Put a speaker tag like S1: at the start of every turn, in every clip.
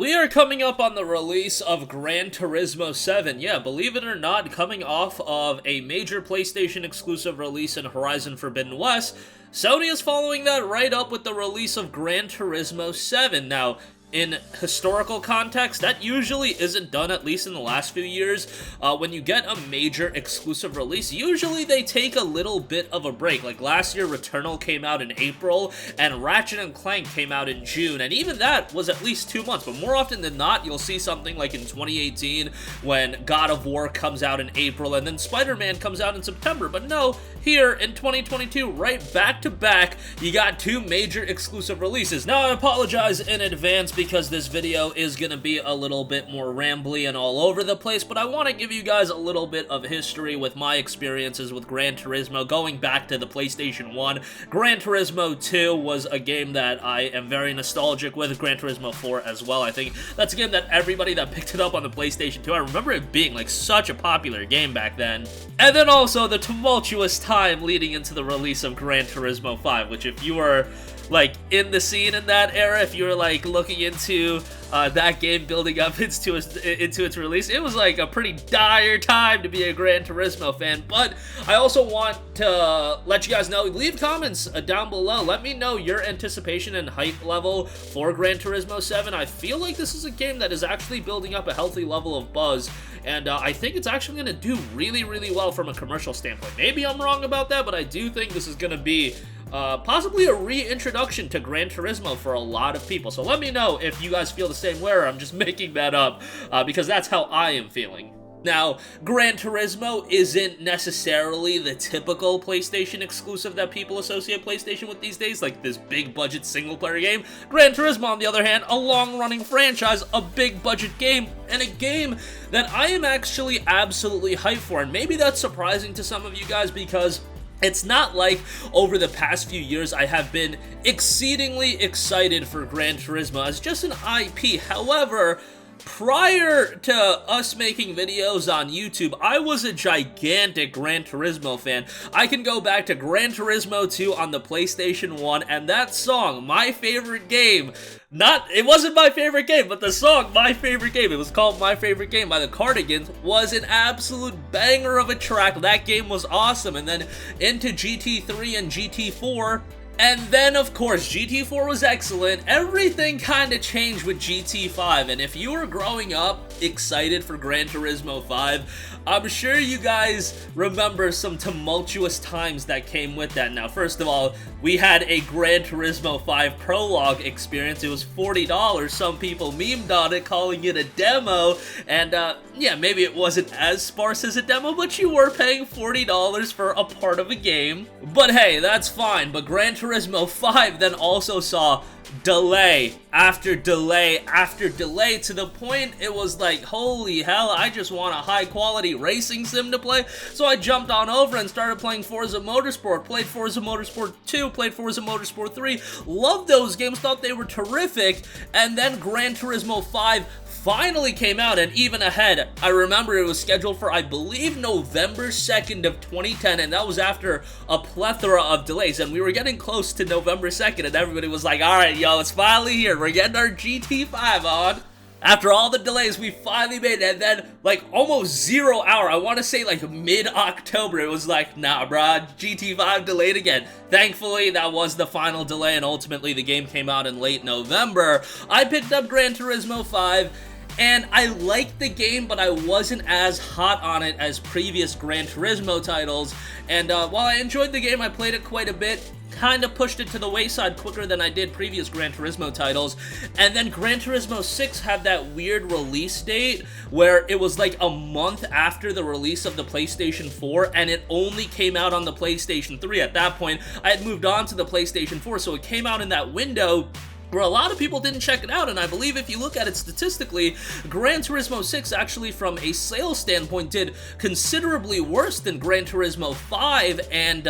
S1: We are coming up on the release of Gran Turismo 7. Yeah, believe it or not, coming off of a major PlayStation exclusive release in Horizon Forbidden West, Sony is following that right up with the release of Gran Turismo 7. Now, in historical context, that usually isn't done, at least in the last few years. When you get a major exclusive release, usually they take a little bit of a break. Like last year, Returnal came out in April, and Ratchet & Clank came out in June, and even that was at least 2 months. But more often than not, you'll see something like in 2018, when God of War comes out in April, and then Spider-Man comes out in September. But no, here in 2022, right back to back, you got two major exclusive releases. Now, I apologize in advance because this video is going to be a little bit more rambly and all over the place, but I want to give you guys a little bit of history with my experiences with Gran Turismo going back to the PlayStation 1. Gran Turismo 2 was a game that I am very nostalgic with, Gran Turismo 4 as well. I think that's a game that everybody that picked it up on the PlayStation 2, I remember it being like such a popular game back then. And then also the tumultuous time leading into the release of Gran Turismo 5, which if you were like in the scene in that era, if you were like looking into that game building up into its release, it was like a pretty dire time to be a Gran Turismo fan. But I also want to let you guys know, leave comments down below. Let me know your anticipation and hype level for Gran Turismo 7. I feel like this is a game that is actually building up a healthy level of buzz, and I think it's actually going to do really, really well from a commercial standpoint. Maybe I'm wrong about that, but I do think this is going to be possibly a reintroduction to Gran Turismo for a lot of people. So let me know if you guys feel the same way, or I'm just making that up, because that's how I am feeling. Now, Gran Turismo isn't necessarily the typical PlayStation exclusive that people associate PlayStation with these days, like this big budget single player game. Gran Turismo, on the other hand, a long running franchise, a big budget game, and a game that I am actually absolutely hyped for. And maybe that's surprising to some of you guys, because it's not like over the past few years I have been exceedingly excited for Gran Turismo as just an IP. However, prior to us making videos on YouTube, I was a gigantic Gran Turismo fan. I can go back to Gran Turismo 2 on the PlayStation 1, and that song, My Favorite Game, it wasn't my favorite game, but the song, My Favorite Game, it was called My Favorite Game by the Cardigans, was an absolute banger of a track. That game was awesome. And then into GT3 and GT4, and then, of course, GT4 was excellent. Everything kind of changed with GT5, and if you were growing up excited for Gran Turismo 5, I'm sure you guys remember some tumultuous times that came with that. Now, first of all, we had a Gran Turismo 5 prologue experience. It was $40. Some people memed on it, calling it a demo, and yeah, maybe it wasn't as sparse as a demo, but you were paying $40 for a part of a game. But hey, that's fine. But Gran Turismo 5 then also saw delay after delay after delay, to the point it was like, holy hell, I just want a high quality racing sim to play. So I jumped on over and started playing Forza Motorsport, played Forza Motorsport 2, played Forza Motorsport 3, loved those games, thought they were terrific, and then Gran Turismo 5 finally came out, and even ahead. I remember it was scheduled for, I believe, November 2nd of 2010, and that was after a plethora of delays, and we were getting close to November 2nd, and everybody was like, alright, yo, it's finally here, we're getting our GT5 on. After all the delays, we finally made it, and then, like, almost 0 hour, I want to say, like, mid-October, it was like, nah, bruh, GT5 delayed again. Thankfully, that was the final delay, and ultimately the game came out in late November. I picked up Gran Turismo 5, and I liked the game, but I wasn't as hot on it as previous Gran Turismo titles, and while I enjoyed the game, I played it quite a bit, kind of pushed it to the wayside quicker than I did previous Gran Turismo titles. And then Gran Turismo 6 had that weird release date where it was like a month after the release of the PlayStation 4, and it only came out on the PlayStation 3. At that point, I had moved on to the PlayStation 4, so it came out in that window where a lot of people didn't check it out, and I believe if you look at it statistically, Gran Turismo 6 actually from a sales standpoint did considerably worse than Gran Turismo 5, and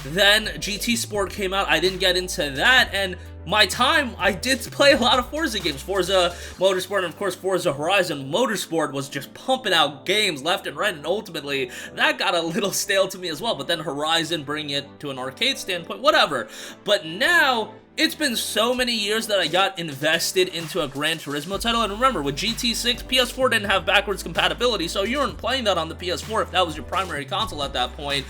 S1: then GT Sport came out. I didn't get into that, and my time, I did play a lot of Forza games. Forza Motorsport and, of course, Forza Horizon. Motorsport was just pumping out games left and right, and ultimately, that got a little stale to me as well. But then Horizon, bringing it to an arcade standpoint, whatever. But now, It's been so many years that I got invested into a Gran Turismo title, and remember, with GT6, PS4 didn't have backwards compatibility, so you weren't playing that on the PS4 if that was your primary console at that point.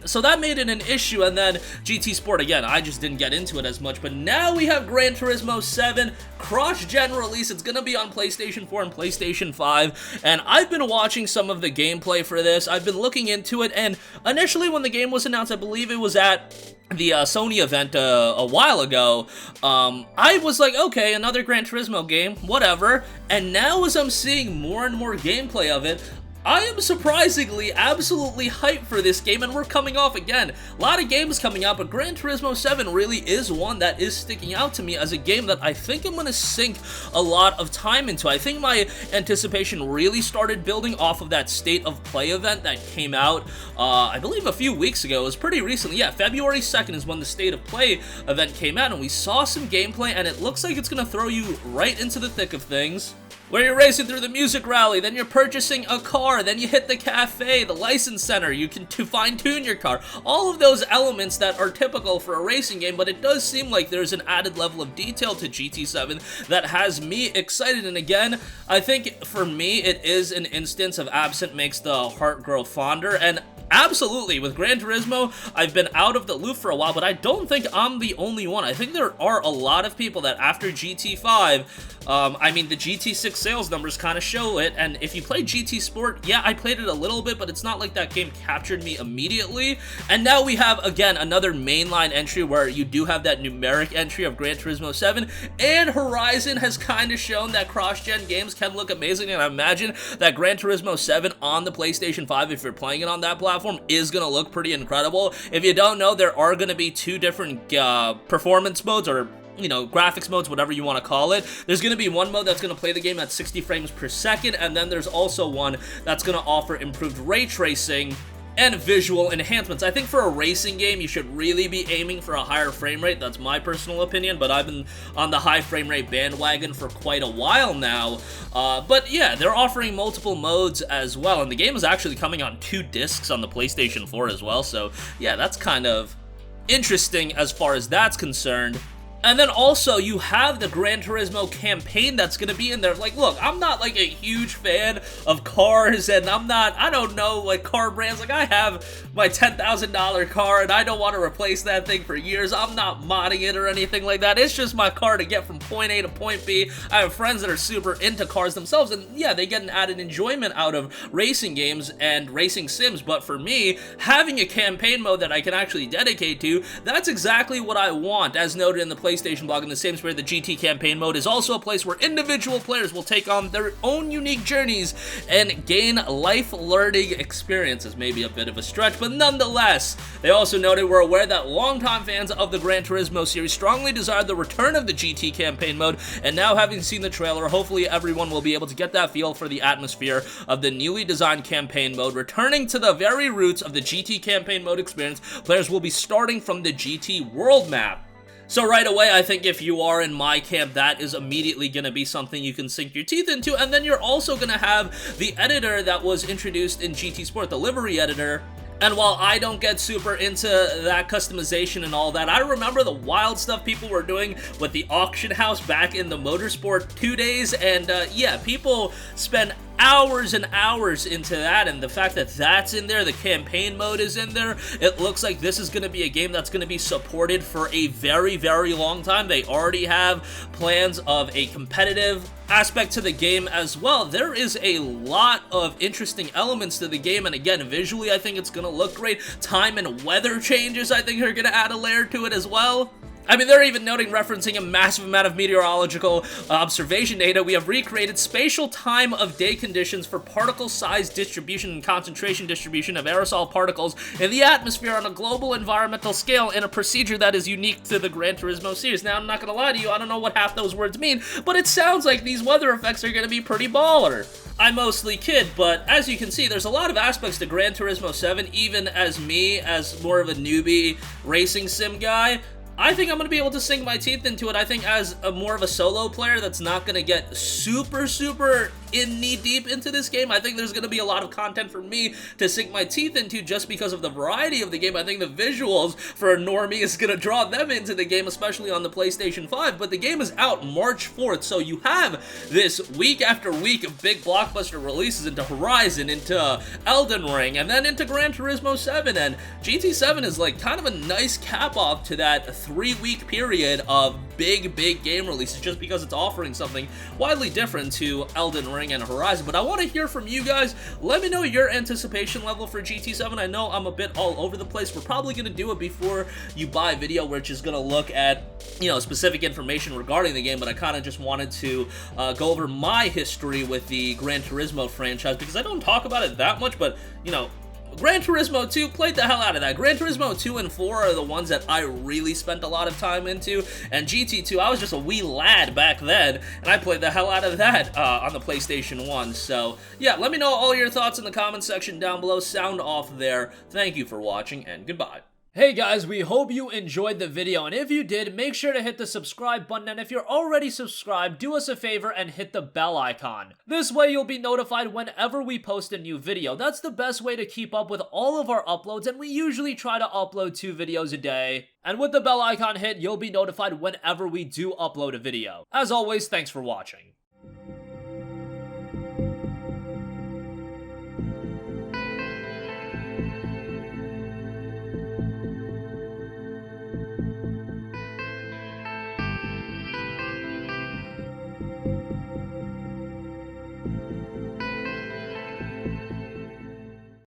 S1: So that made it an issue, and then GT Sport, again, I just didn't get into it as much, but now we have Gran Turismo 7, cross-gen release. It's gonna be on PlayStation 4 and PlayStation 5, and I've been watching some of the gameplay for this. I've been looking into it, and initially when the game was announced, I believe it was at the Sony event a while ago, I was like, okay, another Gran Turismo game, whatever, and now as I'm seeing more and more gameplay of it, I am surprisingly absolutely hyped for this game, and we're coming off, again, a lot of games coming out, but Gran Turismo 7 really is one that is sticking out to me as a game that I think I'm going to sink a lot of time into. I think my anticipation really started building off of that State of Play event that came out, I believe a few weeks ago. It was pretty recently. Yeah, February 2nd is when the State of Play event came out, and we saw some gameplay, and it looks like it's going to throw you right into the thick of things, where you're racing through the music rally, then you're purchasing a car, then you hit the cafe, the license center, you can fine-tune your car. All of those elements that are typical for a racing game, but it does seem like there's an added level of detail to GT7 that has me excited. And again, I think for me, it is an instance of absent makes the heart grow fonder, and absolutely, with Gran Turismo, I've been out of the loop for a while, but I don't think I'm the only one. I think there are a lot of people that after GT5, I mean, the GT6 sales numbers kind of show it, and if you play GT Sport, yeah, I played it a little bit, but it's not like that game captured me immediately. And now we have, again, another mainline entry where you do have that numeric entry of Gran Turismo 7, and Horizon has kind of shown that cross-gen games can look amazing, and I imagine that Gran Turismo 7 on the PlayStation 5, if you're playing it on that platform, is going to look pretty incredible. If you don't know, there are going to be two different performance modes, or graphics modes, whatever you want to call it. There's going to be one mode that's going to play the game at 60 frames per second, and then there's also one that's going to offer improved ray tracing and visual enhancements. I think for a racing game, you should really be aiming for a higher frame rate. That's my personal opinion, but I've been on the high frame rate bandwagon for quite a while now. But yeah, they're offering multiple modes as well, and the game is actually coming on 2 discs on the PlayStation 4 as well, so yeah, that's kind of interesting as far as that's concerned. And then also, you have the Gran Turismo campaign that's going to be in there. Like, look, I'm not, like, a huge fan of cars, and I don't know, like, car brands. Like, I have my $10,000 car, and I don't want to replace that thing for years. I'm not modding it or anything like that. It's just my car to get from point A to point B. I have friends that are super into cars themselves, and yeah, they get an added enjoyment out of racing games and racing sims, but for me, having a campaign mode that I can actually dedicate to, that's exactly what I want. As noted in the PlayStation blog, in the same spirit, the GT campaign mode is also a place where individual players will take on their own unique journeys and gain life learning experiences. Maybe a bit of a stretch, but nonetheless, they also noted, we're aware that longtime fans of the Gran Turismo series strongly desired the return of the GT campaign mode, and now having seen the trailer, hopefully everyone will be able to get that feel for the atmosphere of the newly designed campaign mode. Returning to the very roots of the GT campaign mode experience, players will be starting from the GT world map. So right away, I think if you are in my camp, that is immediately going to be something you can sink your teeth into, and then you're also going to have the editor that was introduced in GT Sport, the livery editor. And while I don't get super into that customization and all that, I remember the wild stuff people were doing with the auction house back in the Motorsport 2 days, and yeah, people spend hours and hours into that, and the fact that that's in there, the campaign mode is in there, it looks like this is going to be a game that's going to be supported for a very, very long time. They already have plans of a competitive aspect to the game as well. There is a lot of interesting elements to the game, and again, visually, I think it's going to look great. Time and weather changes, I think, are going to add a layer to it as well. I mean, they're even noting, referencing a massive amount of meteorological observation data. We have recreated spatial time of day conditions for particle size distribution and concentration distribution of aerosol particles in the atmosphere on a global environmental scale in a procedure that is unique to the Gran Turismo series. Now, I'm not going to lie to you, I don't know what half those words mean, but it sounds like these weather effects are going to be pretty baller. I mostly kid, but as you can see, there's a lot of aspects to Gran Turismo 7, even as me, as more of a newbie racing sim guy. I think I'm going to be able to sink my teeth into it. I think as more of a solo player that's not going to get super knee-deep into this game. I think there's going to be a lot of content for me to sink my teeth into just because of the variety of the game. I think the visuals for a normie is going to draw them into the game, especially on the PlayStation 5, but the game is out March 4th, so you have this week after week of big blockbuster releases into Horizon, into Elden Ring, and then into Gran Turismo 7, and GT7 is like kind of a nice cap-off to that 3-week period of big game releases, just because it's offering something widely different to Elden Ring and Horizon. But I want to hear from you guys. Let me know your anticipation level for GT7. I know I'm a bit all over the place. We're probably going to do a before you buy video, which is going to look at, you know, specific information regarding the game, but I kind of just wanted to go over my history with the Gran Turismo franchise, because I don't talk about it that much, but, you know, Gran Turismo 2, played the hell out of that. Gran Turismo 2 and 4 are the ones that I really spent a lot of time into, and GT2, I was just a wee lad back then, and I played the hell out of that on the PlayStation 1. So, yeah, let me know all your thoughts in the comment section down below. Sound off there. Thank you for watching, and goodbye. Hey guys, we hope you enjoyed the video, and if you did, make sure to hit the subscribe button, and if you're already subscribed, do us a favor and hit the bell icon. This way you'll be notified whenever we post a new video. That's the best way to keep up with all of our uploads, and we usually try to upload 2 videos a day. And with the bell icon hit, you'll be notified whenever we do upload a video. As always, thanks for watching.